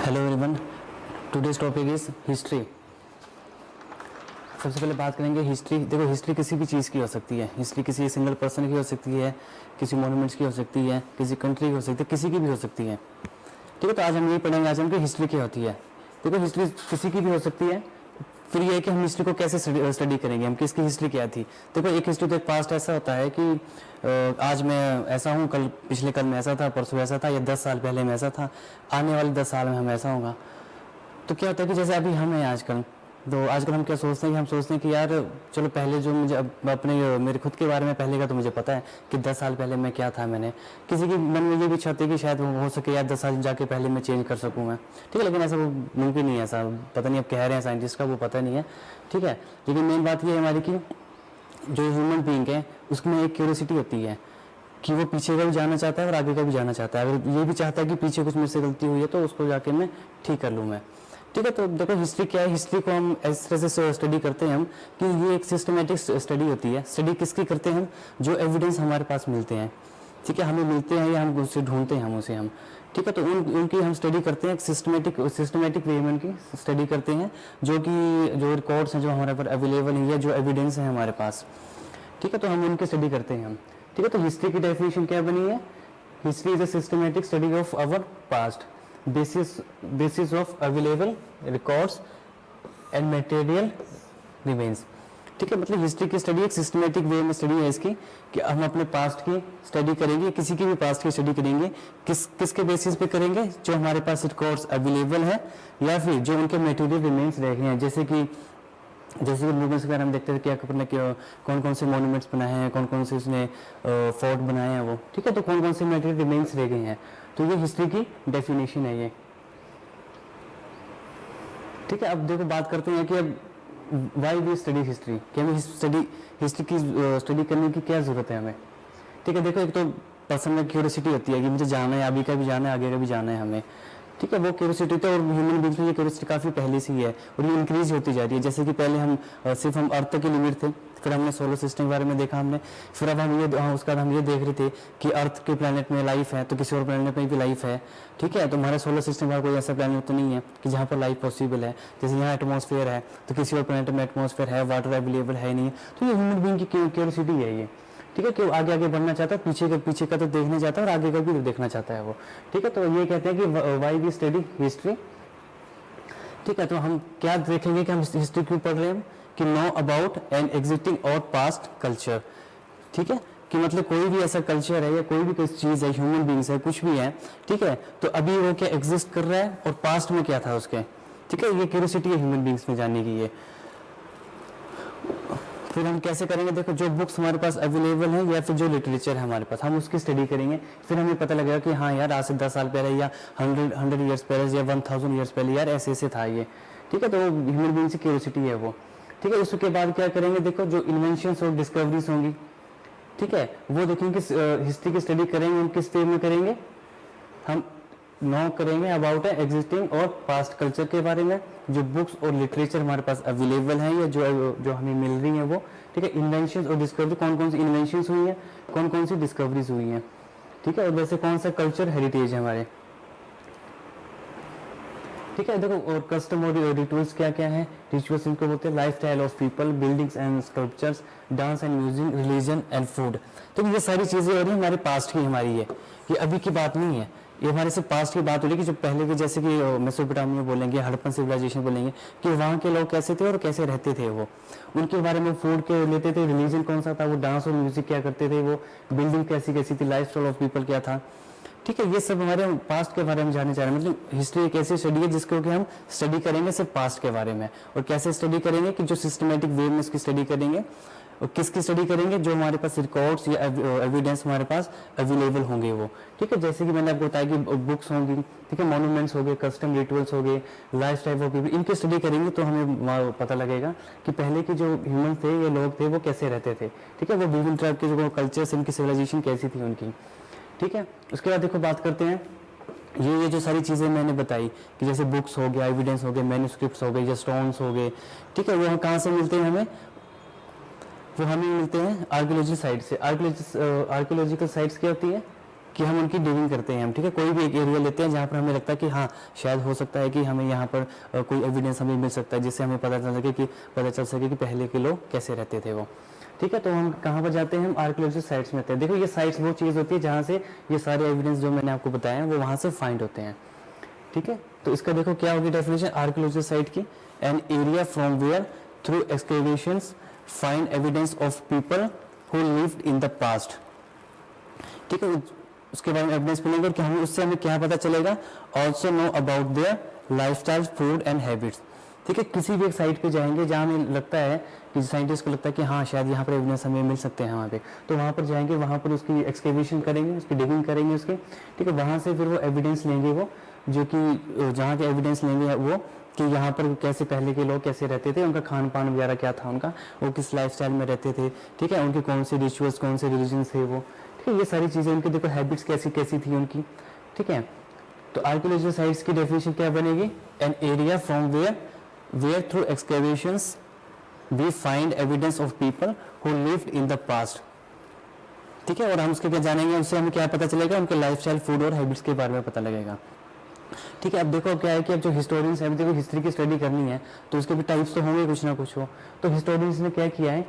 Hello everyone, today's topic is history. सबसे पहले बात करेंगे हिस्ट्री। देखो, हिस्ट्री किसी भी चीज़ की हो सकती है। हिस्ट्री किसी सिंगल पर्सन की हो सकती है, किसी मॉन्यूमेंट्स की हो सकती है, किसी कंट्री की हो सकती है, किसी की भी हो सकती है। ठीक है, तो आज हम ये पढ़ेंगे आज हम कि हिस्ट्री क्या होती है। देखो, हिस्ट्री किसी की भी हो सकती है। फिर ये है कि हम हिस्ट्री को कैसे स्टडी करेंगे, हम किसकी हिस्ट्री क्या थी। देखो, एक हिस्ट्री तो एक पास्ट ऐसा होता है कि आज मैं ऐसा हूँ, कल पिछले कल में ऐसा था, परसों ऐसा था, या 10 साल पहले में ऐसा था, आने वाले 10 साल में हम ऐसा होगा। तो क्या होता है कि जैसे अभी हम हैं आजकल, तो आजकल हम क्या सोचते हैं कि हम सोचते हैं कि यार चलो पहले जो मुझे अपने मेरे खुद के बारे में पहले का तो मुझे पता है कि 10 साल पहले मैं क्या था। मैंने किसी के मन में ये भी इच्छा होती है कि शायद वो हो सके यार 10 साल जाके पहले मैं चेंज कर सकूँ मैं। ठीक है, लेकिन ऐसा वो मुमकिन नहीं है। ऐसा पता नहीं अब कह रहे हैं साइंटिस्ट का, वो पता नहीं है। ठीक है, लेकिन मेन बात ये है हमारी कि जो ह्यूमन बीइंग है उसमें एक क्यूरियोसिटी होती है कि वो पीछे का भी जाना चाहता है और आगे का भी जाना चाहता है। अगर ये भी चाहता है कि पीछे कुछ मुझसे गलती हुई है तो उसको जाके मैं ठीक कर लूँ मैं। ठीक है, तो देखो हिस्ट्री क्या है। हिस्ट्री को हम इस तरह से स्टडी करते हैं हम कि ये एक सिस्टमेटिक स्टडी होती है। स्टडी किसकी करते हैं हम? जो एविडेंस हमारे पास मिलते हैं। ठीक है, हमें मिलते हैं या हम उससे ढूंढते हैं, हम उसे हम। ठीक है, तो उनकी हम स्टडी करते हैं, सिस्टमेटिक वे में उनकी स्टडी करते हैं, जो कि जो रिकॉर्ड्स हैं जो हमारे पास अवेलेबल है या जो एविडेंस है हमारे पास। ठीक है, तो हम उनकी स्टडी करते हैं हम। ठीक है, तो हिस्ट्री की डेफिनेशन क्या बनी है? History is a systematic study of our past, basis of available records and material remains। ठीक है, मतलब हिस्ट्री की स्टडी एक सिस्टमेटिक वे में स्टडी है इसकी कि हम अपने पास्ट की स्टडी करेंगे, किसी की भी पास्ट की स्टडी करेंगे। किसके बेसिस पे करेंगे? जो हमारे पास रिकॉर्ड्स अवेलेबल है या फिर जो उनके मटेरियल रिमेन्स रह गए हैं। जैसे कि मूवमेंट्स वगैरह हम देखते थे क्या अपने कौन कौन से मॉन्यूमेंट्स बनाए हैं, कौन कौन से उसने फोर्ट बनाए हैं वो। ठीक है, तो कौन कौन से मटेरियल रिमेन्स रह गए हैं। तो ये हिस्ट्री की डेफिनेशन है ये। ठीक है, अब देखो बात करते हैं कि अब वाई वी स्टडी हिस्ट्री, कि हमें हिस्ट्री की स्टडी करने की क्या जरूरत है हमें। ठीक है, देखो एक तो पर्सन में क्यूरियोसिटी होती है कि मुझे जाना है, अभी का भी जाना है, आगे का भी जाना है हमें। ठीक है, वो क्यूरियोसिटी तो और ह्यूमन बीइंग्स में ये क्यूरियोसिटी काफ़ी पहले से ही है और ये इंक्रीज होती जा रही है। जैसे कि पहले हम सिर्फ हम अर्थ तक के लिमिट थे, फिर हमने सोलर सिस्टम के बारे में देखा हमने, फिर अब हम ये उसके बाद हम ये देख रहे थे कि अर्थ के प्लैनेट में लाइफ है तो किसी और प्लैनेट में भी लाइफ है। ठीक है, तो हमारे सोलर सिस्टम का कोई ऐसा प्लैनेट तो नहीं है कि जहाँ पर लाइफ पॉसिबल है। जैसे यहाँ एटमॉस्फेयर है तो किसी और प्लैनेट में एटमॉस्फेयर है, वाटर अवेलेबल है नहीं। तो ये ह्यूमन बीइंग की क्यूरियोसिटी है ये। ठीक है, कि आगे आगे बढ़ना चाहता है, पीछे का तो देखना चाहता है और आगे का भी देखना चाहता है वो। ठीक है, तो ये कहते हैं कि वाई वी स्टडी हिस्ट्री। ठीक है, तो हम क्या देखेंगे कि हम हिस्ट्री क्यों पढ़ रहे हैं कि नो अबाउट एन एग्जिस्टिंग और पास्ट कल्चर। ठीक है, कि मतलब कोई भी ऐसा कल्चर है या कोई भी कोई चीज़ है, ह्यूमन बींग्स है, कुछ भी है। ठीक है, तो अभी वो क्या एग्जिस्ट कर रहा है और पास्ट में क्या था उसके। ठीक है, ये क्यूरियोसिटी है ह्यूमन बींग्स में जानने की ये। फिर हम कैसे करेंगे? देखो, जो बुक्स हमारे पास अवेलेबल हैं या फिर जो लिटरेचर है हमारे पास, हम उसकी स्टडी करेंगे। फिर हमें पता लगेगा कि हाँ यार आज से 10 साल पहले या 100 ईयर्स पहले या 1000 ईयर्स पहले यार ऐसे ऐसे था ये। ठीक है, तो ह्यूमन बीइंग की क्यूरियोसिटी है वो। ठीक है, उसके बाद क्या करेंगे? देखो, जो इन्वेंशंस और डिस्कवरीज होंगी, ठीक है, वो देखेंगे। हिस्ट्री की स्टडी करेंगे, हम किस वे में करेंगे? हम नो करेंगे अबाउट एग्जिस्टिंग और पास्ट कल्चर के बारे में। जो बुक्स और लिटरेचर हमारे पास अवेलेबल हैं या जो हमें मिल रही हैं वो। ठीक है, इन्वेंशंस और डिस्कवरी, कौन कौन सी इन्वेंशंस हुई हैं, कौन कौन सी डिस्कवरीज हुई हैं। ठीक है, और वैसे कौन सा कल्चर हेरिटेज है हमारे। ठीक है, देखो, और कस्टम और रिचुअल्स क्या क्या है। रिचुअल्स इनको बोलते हैं life style of people, buildings and sculptures, dance and music, religion and food. तो ये सारी चीज़ें हो रही है हमारे पास्ट की, हमारी है ये अभी की बात नहीं है। ये हमारे से पास्ट की बात हो रही है कि जो पहले के, जैसे कि मेसोपोटामिया बोलेंगे, हड़प्पन सिविलाइजेशन बोलेंगे, कि वहाँ के लोग कैसे थे और कैसे रहते थे वो। उनके बारे में फूड के लेते थे, रिलीजन कौन सा था, वो डांस और म्यूजिक क्या करते थे, वो बिल्डिंग कैसी कैसी थी, लाइफ स्टाइल ऑफ पीपल क्या था। ठीक है, ये सब हमारे पास्ट के बारे में जानने चाह रहे हैं। मतलब हिस्ट्री एक ऐसी स्टडी है जिसको कि हम स्टडी करेंगे सिर्फ पास्ट के बारे में। और कैसे स्टडी करेंगे? कि जो सिस्टमेटिक वे में इसकी स्टडी करेंगे। और किसकी स्टडी करेंगे? जो हमारे पास रिकॉर्ड्स या एविडेंस हमारे पास अवेलेबल होंगे वो। ठीक है, जैसे कि मैंने आपको बताया कि बुक्स होंगी, ठीक है, मॉन्यूमेंट्स हो गए, कस्टम रिचुअल्स हो गए, लाइफ स्टाइल ऑफ पीपल, इनकी स्टडी करेंगे तो हमें पता लगेगा कि पहले के जो ह्यूमन थे या लोग थे वो कैसे रहते थे। ठीक है, वो विभिन्न ट्राइब के जो कल्चर्स, इनकी सिविलाइजेशन कैसी थी उनकी। ठीक है, उसके बाद देखो बात करते हैं ये जो सारी चीज़ें मैंने बताई कि जैसे बुक्स हो गया, एविडेंस हो गए, मैन्युस्क्रिप्ट्स हो गए या स्टोन्स हो गए। ठीक है, वो कहाँ से मिलते हैं हमें? वो हमें मिलते हैं आर्कियोलॉजी साइट से। आर्कियोलॉजिकल साइट्स क्या होती है? कि हम उनकी डिगिंग करते हैं हम, ठीक है। कोई भी एक एरिया लेते हैं जहाँ पर हमें लगता है कि हाँ शायद हो सकता है कि हमें यहाँ पर कोई एविडेंस हमें मिल सकता है जिससे हमें पता चल सके कि पहले के लोग कैसे रहते थे वो, ठीक है। तो हम कहाँ पर जाते हैं, हम आर्कियोलॉजी साइट्स में आते हैं। देखो ये साइट्स वो चीज़ होती है जहाँ से ये सारे एविडेंस जो मैंने आपको बताया वो वहाँ से फाइंड होते हैं, ठीक है। तो इसका देखो क्या होगी डेफिनेशन आर्कियोलॉजी साइट की, an area from where through excavations find evidence of people who lived in the past, ठीक है। उसके बारे में एविडेंस मिलेंगे और हमें उससे हमें क्या पता चलेगा, also know about their lifestyle, food and habits, ठीक है। किसी भी एक साइट पे जाएंगे जहाँ हमें लगता है कि साइंटिस्ट को लगता है कि हाँ शायद यहाँ पर एविडेंस हमें मिल सकते हैं वहाँ पे, तो वहाँ पर जाएंगे, वहाँ पर उसकी एक्सकेवेशन करेंगे, उसकी डिगिंग करेंगे उसकी, ठीक है। वहाँ से फिर वो एविडेंस लेंगे, वो जो कि जहाँ के एविडेंस लेंगे वो कि यहाँ पर कैसे पहले के लोग कैसे रहते थे, उनका खान पान वगैरह क्या था, उनका वो किस लाइफस्टाइल में रहते थे, ठीक है। उनके कौन से रिचुअल्स, कौन से रिलीजन थे वो, ठीक है। ये सारी चीज़ें उनकी देखो हैबिट्स कैसी कैसी थी उनकी, ठीक है। तो आर्कियोलॉजिकल साइट्स की डेफिनेशन क्या बनेगी, an area from where through excavations we find evidence of people who lived in the past, ठीक है। और हम उसके क्या जानेंगे, उससे हमें क्या पता चलेगा, उनके लाइफस्टाइल, फूड और हैबिट्स के बारे में पता लगेगा, ठीक है। अब देखो क्या है कि अब जो हिस्टोरियंस है, देखो हिस्ट्री की स्टडी करनी है तो उसके भी टाइप्स तो होंगे कुछ ना कुछ हो, तो हिस्टोरियंस ने क्या किया है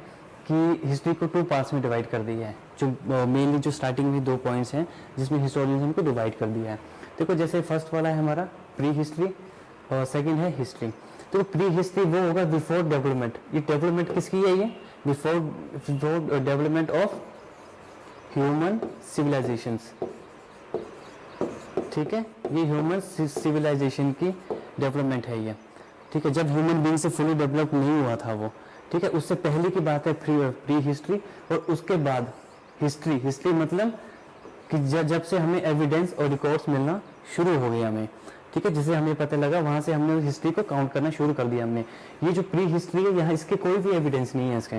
कि हिस्ट्री को 2 पार्ट्स में डिवाइड कर दिया है। जो मेनली जो स्टार्टिंग में 2 पॉइंट्स हैं जिसमें हिस्टोरियंस हमको डिवाइड कर दिया है। देखो जैसे फर्स्ट वाला है हमारा प्री हिस्ट्री और सेकंड है हिस्ट्री। तो प्री हिस्ट्री वो होगा बिफोर डेवलपमेंट, ये डेवलपमेंट किसकी है, ये before development of human civilisations, ठीक है। ये ह्यूमन सिविलाइजेशन की डेवलपमेंट है ये, ठीक है। जब ह्यूमन बीइंग से फुली डेवलप नहीं हुआ था वो, ठीक है, उससे पहले की बात है प्री हिस्ट्री। और उसके बाद हिस्ट्री मतलब कि जब से हमें एविडेंस और रिकॉर्ड्स मिलना शुरू हो गए हमें, ठीक है, जिसे हमें पता लगा वहां से हमने हिस्ट्री को काउंट करना शुरू कर दिया हमने। ये जो प्री हिस्ट्री है यहाँ इसके कोई भी एविडेंस नहीं है, इसके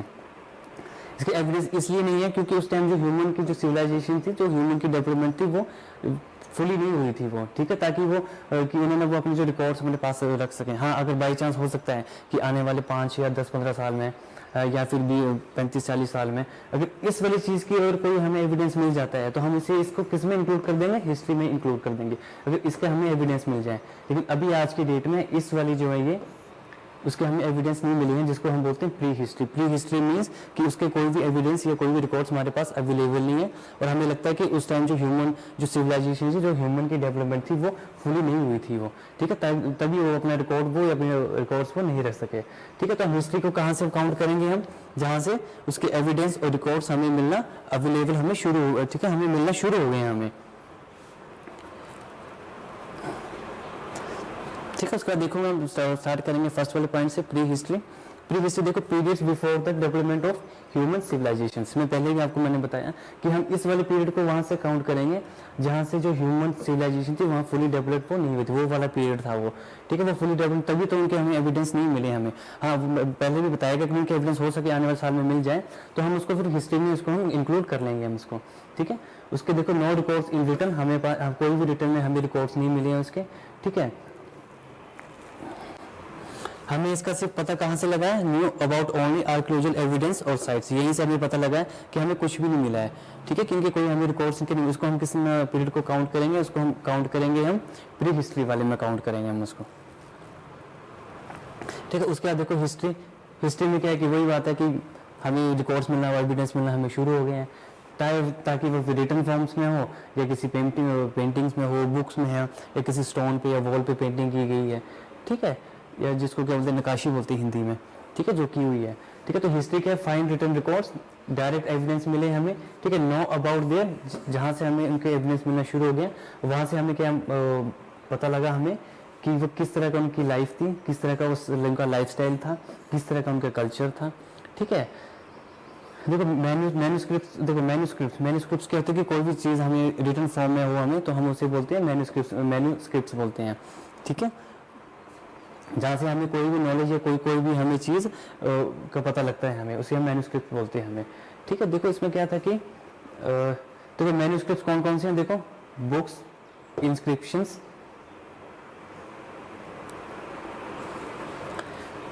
एविडेंस इसलिए नहीं है क्योंकि उस टाइम जो ह्यूमन की जो सिविलाइजेशन थी, जो ह्यूमन की डेवलपमेंट थी वो फुली नहीं हुई थी वो, ठीक है, ताकि वो कि उन्होंने वो अपने जो रिकॉर्ड्स अपने पास रख सकें। हाँ अगर बाई चांस हो सकता है कि आने वाले 5 या 10-15 साल में या फिर भी 35-40 साल में अगर इस वाली चीज़ की और कोई हमें एविडेंस मिल जाता है तो हम इसको किस में इंक्लूड कर देंगे, हिस्ट्री में इंक्लूड कर देंगे अगर इसका हमें एविडेंस मिल जाए। लेकिन अभी आज की डेट में इस वाली जो है ये उसके हमें एविडेंस नहीं मिली है, जिसको हम बोलते हैं pre history. Pre history means कि उसके कोई भी एविडेंस या कोई भी रिकॉर्ड्स हमारे पास अवेलेबल नहीं है और हमें लगता है कि उस टाइम जो सिविलाइजेशन थी, जो ह्यूमन की डेवलपमेंट थी वो फुली नहीं हुई थी वो, ठीक है, तभी वो अपना अपने रिकॉर्ड्स वो नहीं रख सके, ठीक है। तो हम हिस्ट्री को कहाँ से काउंट करेंगे, हम जहाँ से उसके एविडेंस और रिकॉर्ड्स हमें मिलना अवेलेबल हमें शुरू हो, ठीक है, हमें मिलना शुरू हो गए हैं हमें, ठीक है। उसके बाद देखो हम स्टार्ट करेंगे फर्स्ट वाले पॉइंट से, प्री हिस्ट्री। प्री हिस्ट्री देखो periods before the development of human civilisations. मैं पहले भी आपको मैंने बताया कि हम इस वाले पीरियड को वहां से काउंट करेंगे जहां से जो ह्यूमन सिविलाइजेशन थी वहां फुली डेवलप वो नहीं हुई थी, वो वाला पीरियड था वो, ठीक है, वो फुली डेवलप, तभी तो उनके हमें एविडेंस नहीं मिले हमें। हाँ पहले भी बताया गया कि उनके एविडेंस हो सके आने वाले साल में मिल जाए तो हम उसको फिर हिस्ट्री में उसको हम इंक्लूड कर लेंगे हम इसको, ठीक है। उसके देखो नो रिकॉर्ड्स इन रिटर्न, हमें कोई भी रिटर्न में हमें रिकॉर्ड्स नहीं मिले हैं उसके, ठीक है। हमें इसका सिर्फ पता कहाँ से लगा है, knew about only archaeological evidence और साइट्स, यहीं से हमें पता लगा है कि हमें कुछ भी नहीं मिला है, ठीक है, क्योंकि कोई हमें रिकॉर्ड्स नहीं, उसको हम किस पीरियड को काउंट करेंगे, उसको हम काउंट करेंगे हम प्री हिस्ट्री वाले में काउंट करेंगे हम उसको, ठीक है। उसके बाद देखो हिस्ट्री में क्या है कि वही बात है कि हमें रिकॉर्ड्स मिलना, एविडेंस मिलना हमें शुरू हो गए हैं, ताकि वो रिटर्न फॉर्म्स में हो या किसी पेंटिंग्स में हो, बुक्स में है या किसी स्टोन पे या वॉल पे पेंटिंग की गई है, ठीक है, या जिसको क्या बोलते हैं नकाशी बोलते हैं हिंदी में, ठीक है, जो की हुई है, ठीक है। तो हिस्ट्री क्या है, find return records, direct evidence मिले हमें, ठीक है, नो अबाउट देयर, जहाँ से हमें उनके एविडेंस मिलना शुरू हो गया वहाँ से हमें क्या पता लगा हमें कि वो किस तरह का उनकी लाइफ थी, किस तरह का उनका लाइफस्टाइल था, किस तरह का उनका कल्चर था, ठीक है। देखो मैन्यूस्क्रिप्ट्स क्या होते हैं कि कोई भी चीज़ हमें रिटर्न फॉर्म में हो हमें तो हम उसे बोलते हैं मैन्यूस्क्रिप्ट्स बोलते हैं, ठीक है, जहाँ से हमें कोई भी नॉलेज या कोई भी हमें चीज़ का पता लगता है हमें, उसे हम मैन्यूस्क्रिप्ट बोलते हैं हमें, ठीक है। देखो इसमें क्या था कि देखो मैन्यूस्क्रिप्ट्स कौन कौन से हैं, देखो बुक्स, इंस्क्रिप्शंस,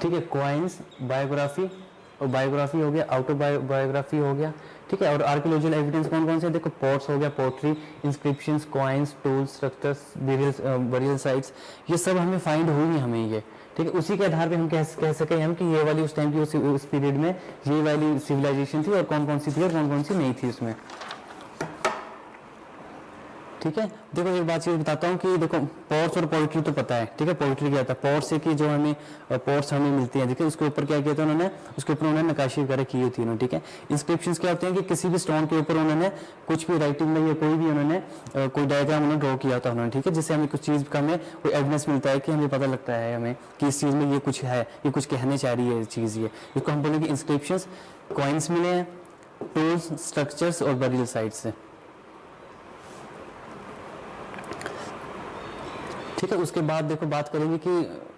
ठीक है, कॉइन्स, बायोग्राफी, और बायोग्राफी हो गया, ऑटोबायोग्राफी हो गया, ठीक है। और आर्कियोलॉजिकल एविडेंस कौन कौन से, देखो पोर्ट्स हो गया, pottery, inscriptions, coins, tools, structures, burial sites, ये सब हमें फाइंड हुई है हमें ये, ठीक है। उसी के आधार पे हम कह सके हम कि ये वाली उस टाइम की उस पीरियड में ये वाली सिविलाइजेशन थी और कौन कौन सी थी और कौन कौन सी नहीं थी उसमें, ठीक है। देखो एक बात ये बताता हूँ कि देखो पोर्ट्स और पोइट्री तो पता है, ठीक है। पोइट्री क्या होता है, पोर्ट्स से कि जो हमें पोर्ट्स हमें मिलती हैं, देखिए उसके ऊपर क्या किया था उन्होंने, उसके ऊपर उन्होंने नक्काशी वगैरह की होती है, ठीक है। इंस्क्रिप्शंस क्या होते हैं कि किसी भी स्टोन के ऊपर उन्होंने कुछ भी राइटिंग में या कोई भी उन्होंने कोई डायग्राम उन्होंने ड्रॉ किया होता उन्होंने, ठीक है, जिससे हमें कुछ चीज़ का हमें कोई एविडेंस मिलता है कि हमें पता लगता है हमें कि इस चीज़ में ये कुछ है, ये कुछ कहने चाह रही है चीज़, ये इसको हम बोलेंगे इंस्क्रिप्शंस। कॉइन्स मिले हैं, टूल्स, स्ट्रक्चर्स और बरियल साइट्स से, ठीक है। उसके बाद देखो बात करेंगे कि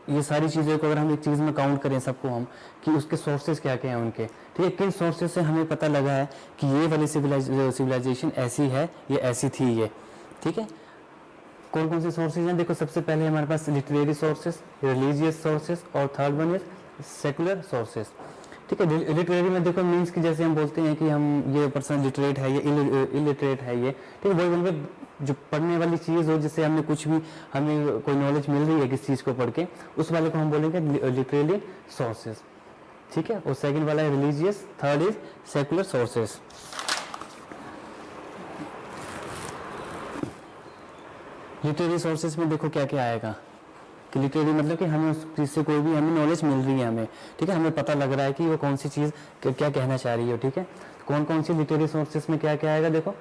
ये सारी चीज़ें को अगर हम एक चीज़ में काउंट करें सबको हम कि उसके सोर्सेज क्या क्या हैं उनके, ठीक है, किन सोर्सेज से हमें पता लगा है कि ये वाली सिविलाइजेशन ऐसी है, ये ऐसी थी ये, ठीक है। कौन कौन से सोर्सेज हैं, देखो सबसे पहले हमारे पास लिटरेरी सोर्सेज, रिलीजियस सोर्सेज और third one is secular sources, ठीक है। लिटरेरी में देखो मीन्स कि जैसे हम बोलते हैं कि हम ये पर्सन लिटरेट है, ये इलिटरेट है, ये ठीक है, वही मतलब जो पढ़ने वाली चीज़ हो, जिससे हमें कुछ भी हमें कोई नॉलेज मिल रही है किस चीज़ को पढ़ के, उस वाले को हम बोलेंगे लिटरेरी सोर्सेज, ठीक है। और सेकंड वाला है religious, third is secular sources. Literary sources में देखो क्या क्या आएगा कि लिटरेरी मतलब कि हमें उस चीज़ से कोई भी हमें नॉलेज मिल रही है हमें, ठीक है, हमें पता लग रहा है कि वो कौन सी चीज़ क्या कहना चाह रही है, ठीक है। कौन कौन सी लिटरेरी सोर्सेज में क्या क्या आएगा, देखो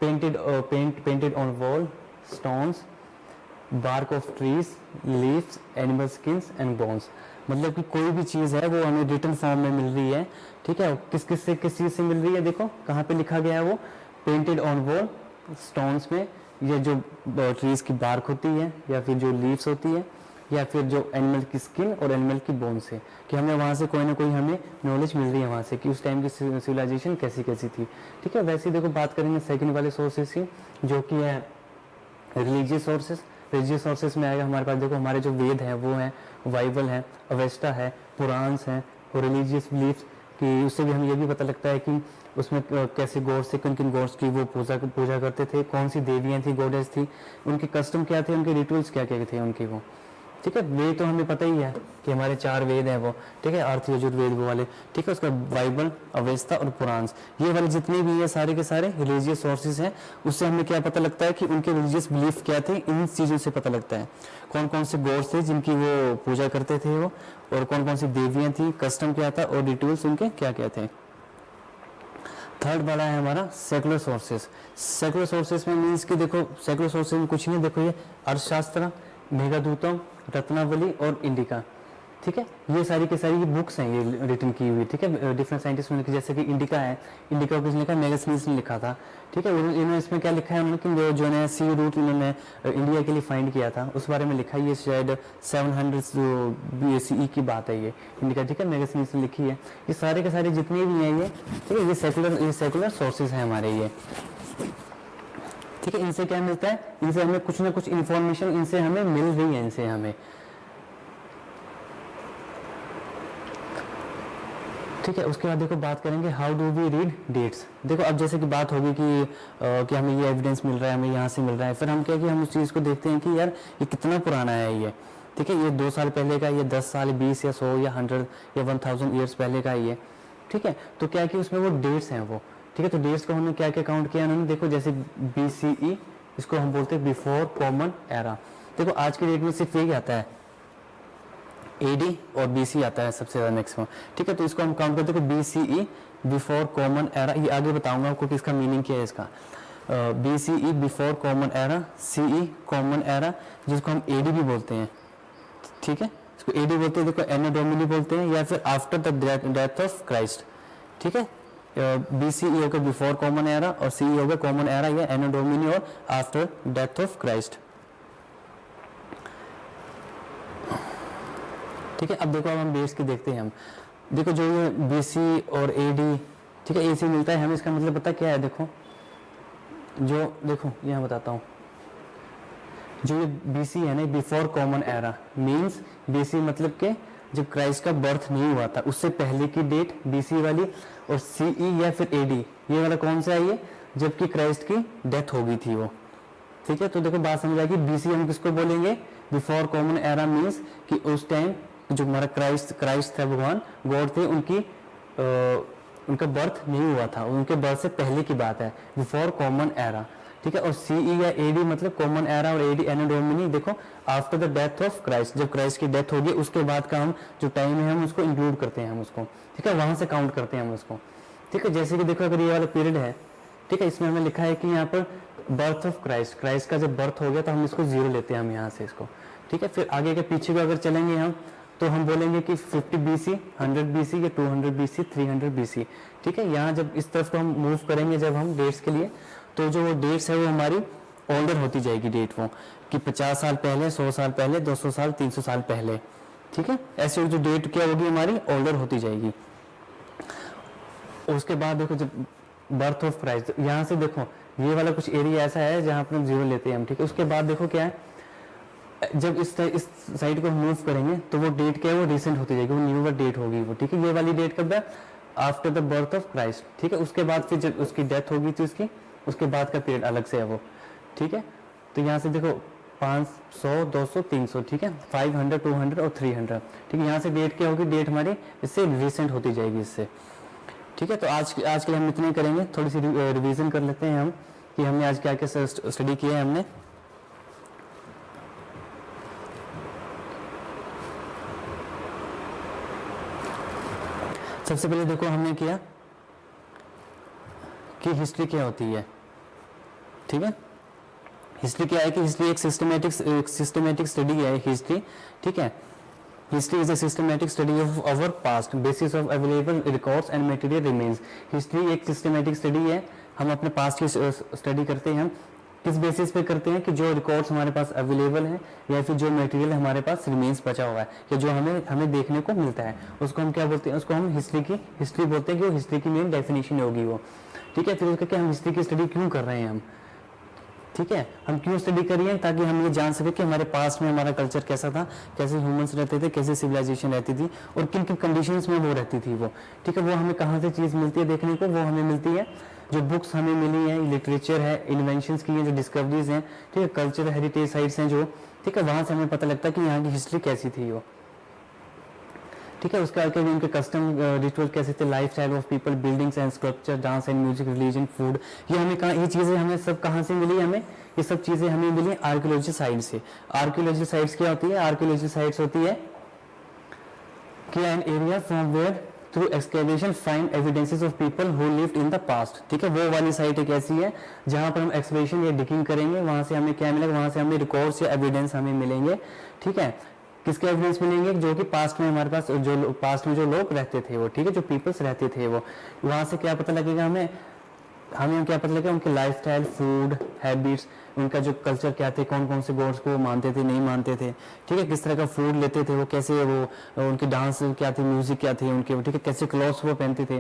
painted on wall, stones, bark of trees, leaves, animal skins and bones, मतलब कि कोई भी चीज़ है वो हमें रिटन फॉर्म में मिल रही है, ठीक है। किस चीज़ से मिल रही है, देखो कहाँ पे लिखा गया है वो, पेंटेड ऑन वॉल, स्टोन्स में, ये जो ट्रीज की बार्क होती है या फिर जो लीव्स होती है या फिर जो एनिमल की स्किन और एनिमल की बोन से, कि हमें वहाँ से कोई ना कोई हमें नॉलेज मिल रही है वहाँ से कि उस टाइम की सिविलाइजेशन कैसी कैसी थी, ठीक है। वैसे ही देखो बात करेंगे सेकंड वाले सोर्सेज की जो कि है रिलीजियस सोर्सेज। रिलीजियस सोर्सेज में आएगा हमारे पास, देखो हमारे जो वेद हैं वो हैं, बाइबल है, अवेस्टा है, पुराण्स हैं और रिलीजियस बिलीफ्स कि उससे भी हमें ये भी पता लगता है कि उसमें कैसे गॉड्स थे, किन किन गॉड्स की वो पूजा करते थे, कौन सी देवियाँ थी, गॉडेस थी, उनके कस्टम क्या थे, उनके रिचुअल्स क्या क्या थे उनके वो, ठीक है। वेद तो हमें पता ही है कि हमारे 4 वेद हैं वो, ठीक है, अर्थ यजुर्वेद वो वाले, ठीक है। उसका बाइबल, अवेस्ता और पुराण्स, ये वाले जितने भी है सारे के सारे रिलीजियस सोर्सेज हैं। उससे हमें क्या पता लगता है कि उनके रिलीजियस बिलीफ क्या थे, इन चीज़ों से पता लगता है कौन कौन से गॉड्स थे जिनकी वो पूजा करते थे वो, और कौन कौन सी देवियाँ थी, कस्टम क्या था और रिचुअल्स उनके क्या क्या थे। थर्ड वाला है हमारा सेकुलर सोर्सेज। सेकुलर सोर्सेज में मीन्स कि देखो सेकुलर सोर्सेज में कुछ नहीं, देखो ये अर्थशास्त्र, मेघदूतम, रत्नावली और इंडिका, ठीक है, ये सारी की सारी ये बुक्स हैं ये रिटन की हुई, ठीक है, डिफरेंट साइंटिस्ट ने, जैसे कि इंडिका है, इंडिका को किसने लिखा, मेगास्मिथ ने लिखा था, ठीक है। इन्होंने इसमें क्या लिखा है उन्होंने कि जो है सी रूट इन्होंने इंडिया के लिए फाइंड किया था उस बारे में लिखा है, ये शायद 700 BCE की बात है ये इंडिका, ठीक है, मेगास्मिथ ने लिखी है। ये सारे के सारे जितने भी हैं ये, ठीक है, ये सेकुलर सोर्सेज हैं हमारे ये, ठीक है। इनसे क्या मिलता है, इनसे हमें कुछ ना कुछ इन्फॉर्मेशन इनसे हमें मिल रही है, इनसे हमें, ठीक है। उसके बाद देखो बात करेंगे how do we read dates. देखो अब जैसे कि बात होगी कि हमें ये एविडेंस मिल रहा है, हमें यहाँ से मिल रहा है, फिर हम क्या कि हम उस चीज़ को देखते हैं कि यार ये कितना पुराना है ये, ठीक है, ये 2 साल पहले का, ये 10 साल, 20 या 100 या 100 या 1000 ईयर्स पहले का ये, ठीक है। तो क्या कि उसमें वो डेट्स हैं वो, ठीक है। तो डेट्स को हमने क्या क्या काउंट किया उन्होंने, देखो जैसे BCE, इसको हम बोलते हैं बिफोर कॉमन एरा। देखो आज के डेट में सिर्फ यही आता है AD और BC आता है सबसे ज़्यादा मैक्सिमम, ठीक है। तो इसको हम काउंट करते हैं BCE बिफोर कॉमन एरा, ये आगे बताऊंगा आपको कि इसका मीनिंग क्या है इसका। BCE before common era, CE common era, जिसको हम AD भी बोलते हैं, ठीक है, इसको AD बोलते हैं, देखो एनो डोमिनी बोलते हैं, या फिर after the death of Christ, ठीक है। BCE होगा बिफोर कॉमन एरा और CE होगा कॉमन एरा या एनो डोमिनी और आफ्टर डेथ ऑफ क्राइस्ट, ठीक है। अब देखो अब हम बेस की देखते हैं हम, देखो जो ये BC और AD, ठीक है, AC मिलता है हमें, इसका मतलब पता क्या है, देखो जो देखो यहाँ बताता हूँ, जो ये BC है ना, before common era means BC मतलब के जब क्राइस्ट का बर्थ नहीं हुआ था उससे पहले की डेट BC वाली, और CE या फिर AD ये वाला कौन सा है, ये जबकि क्राइस्ट की डेथ हो गई थी वो। ठीक है, तो देखो बात समझ आएगी। BC हम किसको बोलेंगे, बिफोर कॉमन एरा मीन्स कि उस टाइम जो हमारा क्राइस्ट था, भगवान गॉड थे, उनका बर्थ नहीं हुआ था, उनके बर्थ से पहले की बात है, बिफोर कॉमन एरा। ठीक है, और CE या AD मतलब कॉमन एरा और AD एनो डोमिनी, देखो after the death of Christ, जब क्राइस्ट की डेथ होगी उसके बाद का हम जो टाइम है हम उसको इंक्लूड करते हैं, हम उसको, ठीक है, वहां से काउंट करते हैं हम उसको। ठीक है, जैसे कि देखो अगर ये वाला पीरियड है, ठीक है, इसमें हमें लिखा है कि यहाँ पर बर्थ ऑफ क्राइस्ट, क्राइस्ट का जब बर्थ हो गया तो हम इसको 0 लेते हैं हम यहाँ से इसको। ठीक है, फिर आगे के पीछे को अगर चलेंगे हम तो हम बोलेंगे कि 50 BC, 100 BC या 200 BC, 300 BC। ठीक है, यहाँ जब इस तरफ को हम मूव करेंगे जब हम डेट्स के लिए, तो जो वो डेट्स है वो हमारी ओल्डर होती जाएगी डेट, वो कि 50 साल पहले, 100 साल पहले, 200 साल, 300 साल पहले। ठीक है, ऐसे जो डेट क्या होगी हमारी ओल्डर होती जाएगी। उसके बाद देखो जब बर्थ ऑफ क्राइस्ट, यहाँ से देखो ये वाला कुछ एरिया ऐसा है जहाँ पर हम 0 लेते हैं हम। ठीक है, उसके बाद देखो क्या है, जब इस साइड को मूव करेंगे तो वो डेट क्या है, वो रिसेंट होती जाएगी, वो न्यूअर डेट होगी वो। ठीक है, ये वाली डेट कब है, after the birth of Christ. ठीक है, उसके बाद फिर जब उसकी डेथ होगी थी उसकी, उसके बाद का पीरियड अलग से है वो। ठीक है, तो यहाँ से देखो 500, 200, 300, ठीक है, 500, 200 और 300। ठीक है, यहाँ से डेट क्या होगी, डेट हमारी इससे रिसेंट होती जाएगी इससे। ठीक है, तो आज के लिए हम इतने ही करेंगे, थोड़ी सी रिवीजन कर लेते हैं हम कि हमने आज क्या क्या स्टडी किया है हमने। सबसे पहले देखो हमने किया कि हिस्ट्री क्या होती है। ठीक है, हिस्ट्री क्या है कि हिस्ट्री एक सिस्टमेटिक स्टडी है हिस्ट्री। ठीक है, history is a systematic study of our past basis of available records and material remains. History एक सिस्टमेटिक स्टडी है, हम अपने पास्ट की स्टडी करते हैं। हम किस बेसिस पे करते हैं कि जो रिकॉर्ड्स हमारे पास अवेलेबल हैं या फिर जो मटेरियल हमारे पास रिमेन्स बचा हुआ है या जो हमें देखने को मिलता है, उसको हम क्या बोलते हैं, उसको हम हिस्ट्री बोलते हैं कि वो हिस्ट्री की मेन डेफिनेशन होगी वो। ठीक है, फिर उसका क्या, हम हिस्ट्री की स्टडी क्यों कर रहे हैं हम। ठीक है, हम क्यों स्टडी करिए, ताकि हम ये जान सके कि हमारे पास्ट में हमारा कल्चर कैसा था, कैसे ह्यूमंस रहते थे, कैसे सिविलाइजेशन रहती थी और किन किन कंडीशंस में वो रहती थी वो। ठीक है, वो हमें कहाँ से चीज़ मिलती है देखने को, वो हमें मिलती है जो बुक्स हमें मिली है, लिटरेचर है, इन्वेंशंस की हैं, जो डिस्कवरीज हैं, ठीक है, कल्चर हेरिटेज साइट्स हैं जो, ठीक है, वहाँ से हमें पता लगता है कि यहाँ की हिस्ट्री कैसी थी वो। ठीक है, उसके आगे उनके कस्टम रिचुअल कैसे थे, life style of people, buildings and sculpture, dance and music, religion, food, ये हमें कहाँ, ये चीज़ें हमें सब कहाँ से मिली, हमें ये सब चीज़ें हमें मिली आर्कियोलॉजी साइट से। आर्कियोलॉजी साइट्स क्या होती है, आर्कियोलॉजी साइट्स होती है कि an area from where through excavation find evidences of people who lived in the past. ठीक है, वो वाली साइट एक ऐसी है जहाँ पर हम एक्सकेवेशन या डिगिंग करेंगे, वहाँ से हमें क्या मिलेगा, वहाँ से हमें रिकॉर्ड्स या एविडेंस हमें मिलेंगे। ठीक है, किसके एविडेंस मिलेंगे, जो कि पास्ट में हमारे पास जो पास्ट में जो लोग रहते थे वो, ठीक है, जो पीपल्स रहते थे वो, वहाँ से क्या पता लगेगा हमें क्या पता लगेगा, उनके लाइफस्टाइल, फूड हैबिट्स, उनका जो कल्चर क्या थे, कौन कौन से गॉड्स को वो मानते थे, नहीं मानते थे। ठीक है, किस तरह का फूड लेते थे वो, कैसे वो, उनकी डांस क्या थी, म्यूजिक क्या थे उनके, ठीक है, कैसे क्लॉथ्स वो पहनते थे।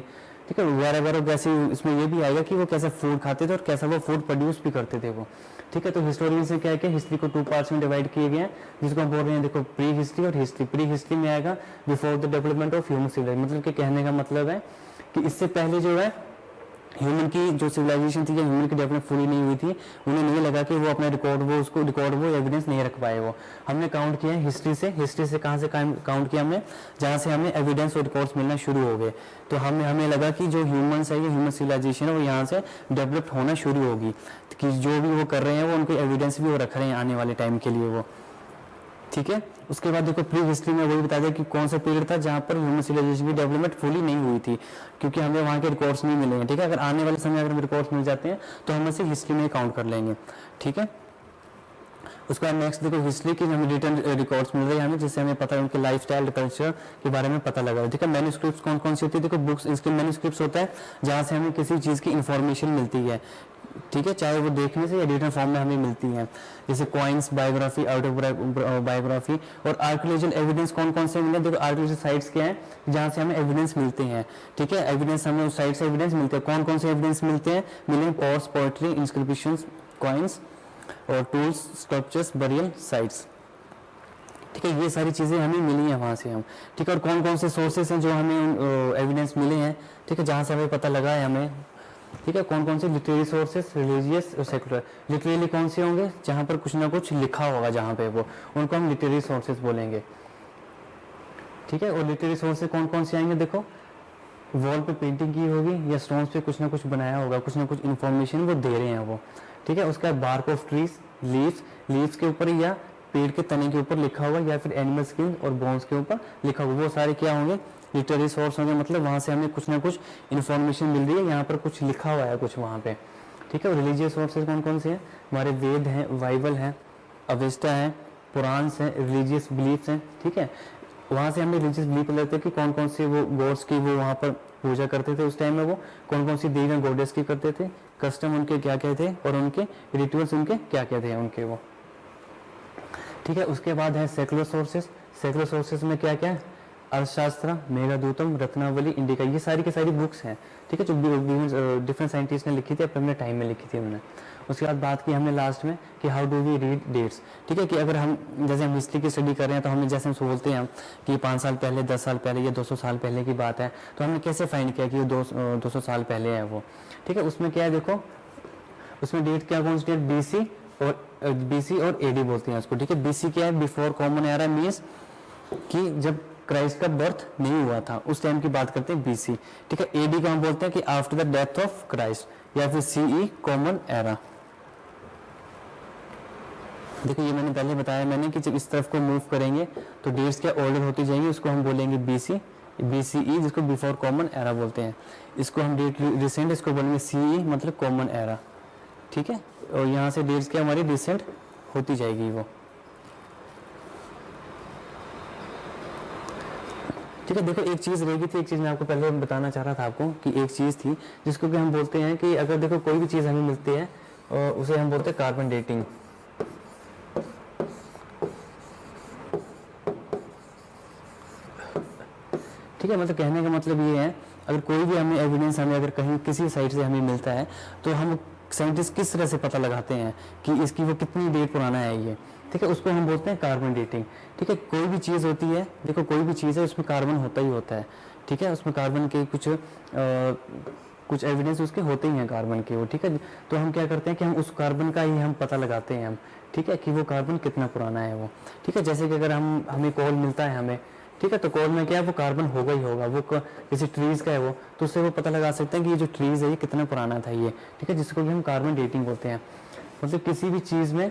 ठीक है, वगैरह वैसे इसमें ये भी आएगा कि वो कैसा फूड खाते थे और कैसा वो फूड प्रोड्यूस भी करते थे वो। ठीक है, तो हिस्टोरियन से क्या है कि हिस्ट्री को 2 पार्ट्स में डिवाइड किए गए हैं, जिसको हम बोल रहे हैं देखो प्री हिस्ट्री और हिस्ट्री। प्री हिस्ट्री में आएगा before the development of human civilisation, मतलब कि कहने का मतलब है कि इससे पहले जो है ह्यूमन की जो सिविलाइजेशन थी या ह्यूमन की डेवलपमेंट पूरी नहीं हुई थी, उन्हें नहीं लगा कि वो अपना रिकॉर्ड वो एविडेंस नहीं रख पाए वो। हमने काउंट किया हिस्ट्री से कहाँ से काउंट किया हमने, जहाँ से हमें एविडेंस और रिकॉर्ड्स मिलना शुरू हो गए, तो हमें लगा कि जो ह्यूमंस है, ये ह्यूमन सिविलाइजेशन है, वो यहाँ से डेवलप होना शुरू होगी, कि जो भी वो कर रहे हैं वो उनके एविडेंस भी वो रख रहे हैं आने वाले टाइम के लिए वो। ठीक है, उसके बाद देखो प्री हिस्ट्री में वही बता दिया कि कौन सा पीरियड था जहाँ पर ह्यूमन सिविलाइजेशन की डेवलपमेंट फुली नहीं हुई थी, क्योंकि हमें वहाँ के रिकॉर्ड्स नहीं मिलेंगे। ठीक है, अगर आने वाले समय अगर हमें रिकॉर्ड्स मिल जाते हैं तो हम इसे हिस्ट्री में काउंट कर लेंगे। ठीक है, उसके बाद नेक्स्ट देखो हिस्ट्री की हमें रिटर्न रिकॉर्ड्स मिल रहे हैं हमें, जिससे हमें पता है उनके लाइफ स्टाइल, कल्चर के बारे में पता लगा। ठीक है, मैन्युस्क्रिप्ट्स कौन कौन सी होती है, देखो बुक्स, इसके मैन्युस्क्रिप्ट्स होता है जहाँ से हमें किसी चीज़ की इंफॉर्मेशन मिलती है। ठीक है, चाहे वो देखने से या रिटन फॉर्म में हमें मिलती है, जैसे कॉइन्स, बायोग्राफी, ऑटोबायोग्राफी। और आर्कियोलॉजिकल एविडेंस कौन कौन से मिले, देखो आर्कियोलॉजिकल साइट्स क्या है जहाँ से हमें एविडेंस मिलते हैं। ठीक है, एविडेंस हमें उस साइट से एविडेंस मिलते हैं, कौन कौन से एविडेंस मिलते हैं, मिलेंगे पोर्स, पोएट्री, इंस्क्रिप्शंस, कॉइन्स और टूल्स, स्कल्पचर्स, बरियल साइट्स। ठीक है, ये सारी चीज़ें हमें मिली हैं वहाँ से हम, ठीक है। और कौन कौन से सोर्सेस हैं जो हमें एविडेंस मिले हैं, ठीक है, जहाँ से हमें पता लगा है हमें, ठीक है, कौन कौन से लिटरेरी सोर्सेस, रिलीजियस और सेकुलर। लिटरेली कौन से होंगे, जहाँ पर कुछ ना कुछ लिखा होगा, जहाँ पे वो, उनको हम लिटरेरी सोर्सेस बोलेंगे, ठीक है। और लिटरेरी सोर्सेस कौन कौन से आएंगे, देखो वॉल पे पेंटिंग की होगी या स्टोन्स पे कुछ ना कुछ बनाया होगा, कुछ ना कुछ इन्फॉर्मेशन वो दे रहे हैं वो, ठीक है। उसका बार्क ऑफ ट्रीज, लीव्स के ऊपर या पेड़ के तने के ऊपर लिखा हुआ, या फिर एनिमल स्किन और बोन्स के ऊपर लिखा हुआ, वो सारे क्या होंगे, लिटरेरी सोर्स होंगे। मतलब वहाँ से हमें कुछ ना कुछ इन्फॉर्मेशन मिल रही है, यहाँ पर कुछ लिखा हुआ है कुछ वहाँ पे, ठीक है। और रिलीजियस सोर्सेज कौन कौन से हैं, हमारे वेद हैं, बाइबल है, अवेस्टा है, पुराण्स हैं, रिलीजियस बिलीफ्स हैं, ठीक है। वहाँ से हमें रिलीजियस बिलीफ लेते हैं कि कौन कौन से वो गॉड्स की वो वहाँ पर पूजा करते थे उस टाइम में, वो कौन कौन सी देवी गॉडेस की करते थे, कस्टम उनके क्या क्या थे, और उनके रिचुअल्स उनके क्या क्या थे उनके वो, ठीक है। उसके बाद है सेकुलर सोर्सेस। सेकुलर सोर्सेस में क्या क्या है, अर्थशास्त्र, मेघदूतम, रत्नावली, इंडिका, ये सारी की सारी बुक्स हैं, ठीक है, जो डिफरेंट साइंटिस्ट ने लिखी थी, अपने टाइम में लिखी थी उन्होंने। उसके बाद बात की हमने लास्ट में कि how do we read dates, ठीक है, कि अगर हम जैसे हम हिस्ट्री की स्टडी कर रहे हैं तो हमें जैसे हम बोलते हैं कि 5 साल पहले, 10 साल पहले या 200 साल पहले की बात है, तो हमने कैसे फाइंड किया कि ये 200 साल पहले है वो, ठीक है। उसमें क्या है, देखो उसमें डेट क्या कौन सी डेट, बीसी और एडी बोलते हैं उसको, ठीक है। बीसी क्या है, बिफोर कॉमन एरा, मीन्स कि जब क्राइस्ट का बर्थ नहीं हुआ था उस टाइम की बात करते हैं बीसी, ठीक है। एडी को हम बोलते हैं कि after the death of Christ, या फिर सीई कॉमन एरा। देखो ये मैंने पहले बताया मैंने कि जब इस तरफ को मूव करेंगे तो डेट्स क्या ऑर्डर होती जाएंगी, उसको हम बोलेंगे बीसी, बीसीई जिसको बिफोर कॉमन एरा बोलते हैं। इसको हम डेट रिसेंट, इसको बोलेंगे सीई मतलब कॉमन एरा, ठीक है। और यहाँ से डेट्स क्या हमारी रिसेंट होती जाएगी वो, ठीक है। देखो एक चीज रहेगी थी, एक चीज मैं आपको पहले बताना चाह रहा था आपको कि एक चीज थी जिसको कि हम बोलते हैं कि अगर देखो कोई भी चीज हमें मिलती है और उसे हम बोलते हैं कार्बन डेटिंग, ठीक है। मतलब कहने का मतलब ये है अगर कोई भी हमें एविडेंस हमें अगर कहीं किसी साइट से हमें मिलता है तो हम साइंटिस्ट किस तरह से पता लगाते हैं कि इसकी वो कितनी डेट पुराना है ये, ठीक है, उसको हम बोलते हैं कार्बन डेटिंग, ठीक है। कोई भी चीज़ होती है, देखो कोई भी चीज़ है उसमें कार्बन होता ही होता है, ठीक है, उसमें कार्बन के कुछ एविडेंस उसके होते ही हैं कार्बन के वो, ठीक है। तो हम क्या करते हैं कि हम उस कार्बन का ही हम पता लगाते हैं हम, ठीक है, कि वो कार्बन कितना पुराना है वो, ठीक है। जैसे कि अगर हमें कोल मिलता है हमें, ठीक है, तो कोल में क्या है वो कार्बन होगा ही होगा, वो जैसे ट्रीज का है वो, तो उससे वो पता लगा सकते हैं कि ये जो ट्रीज है ये कितना पुराना था ये, ठीक है, जिसको भी हम कार्बन डेटिंग बोलते हैं। मतलब किसी भी चीज़ में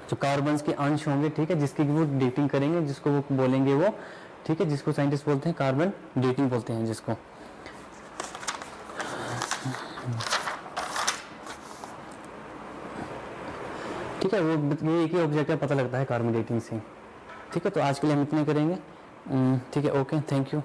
जो कार्बन के अंश होंगे, ठीक है, जिसकी वो डेटिंग करेंगे, जिसको वो बोलेंगे वो, ठीक है, जिसको साइंटिस्ट बोलते हैं कार्बन डेटिंग बोलते हैं जिसको, ठीक है। वो ये एक ही ऑब्जेक्ट का पता लगता है कार्बन डेटिंग से, ठीक है। तो आज के लिए हम इतने करेंगे, ठीक है, ओके, थैंक यू।